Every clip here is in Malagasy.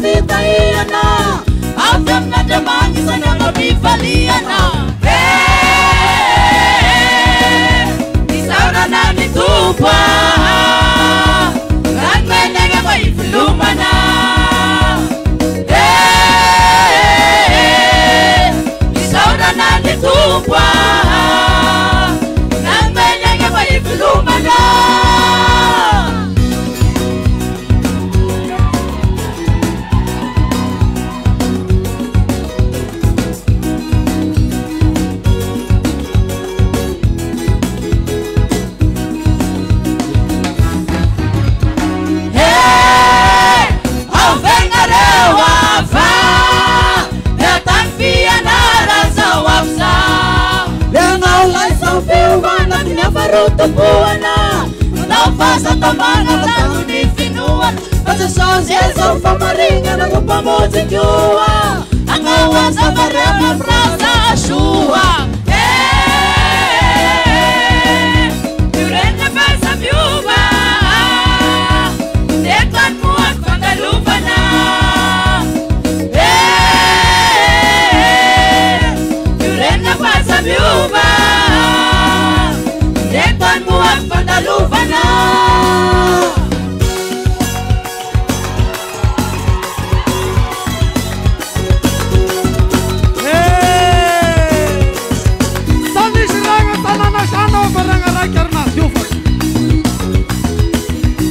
Vita iana, avem na demangi să ne bifaliana. Isaura na ni tupa, kan menega mai flumana. Isaura na ni tupa, kan menega mai flumana. Buana, não faça tamanho tanto de finua. Faça sozinho, só famarinha, não culpa muito de tua. A gaua samarema praça a chua. Durante passa viúva, declan muat quando a luva na. Durante passa viúva. Depan muat pada luvana. Sali seranga tanana shano baranga rakyar na yufas.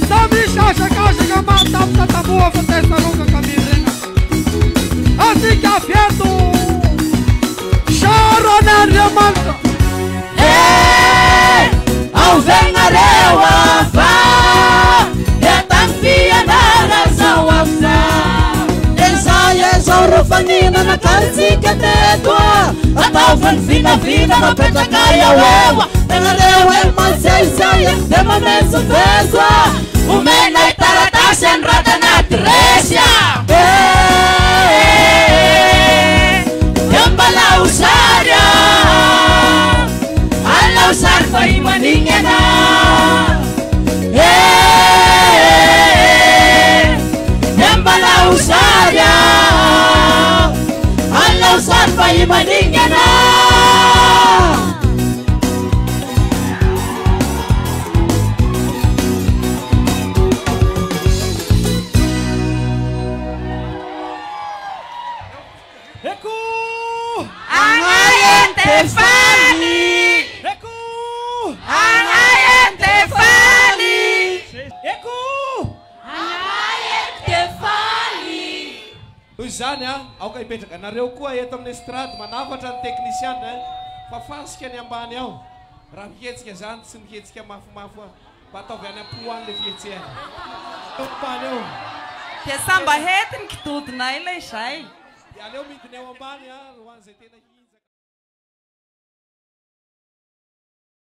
Sami shasha kasha kama tapta tabua fatesta lunga kamirena. Así que afieto Sharona Remanto. Vengarewa fa Yatanfia na razão afsa Ensaia zorofanina na karzika tetwa Atauvan fina na peta kaya wewa Vengarewa emaseisaya Dema meso feswa Umena itaratasya nrata na tresia Yambala usaria Ala usar pa imaninga na Yambala usaria Ala usar pa imaninga na Eku Angayen Tefani Eku Angayen Tefani Eku Angayen Tefani Hoy zany aoka ipetraka anareo koa eto amin'ny estrade manafatra ny teknisiana fa fasika ny ambany ao raha mihetsika zany tsy mihetsika mafimafy mba ataovy any am-poany le fihetsehana ambany ao Dia samba hetiny kitodinay ilay izay. aleo midiny ao ambany roan'izay tena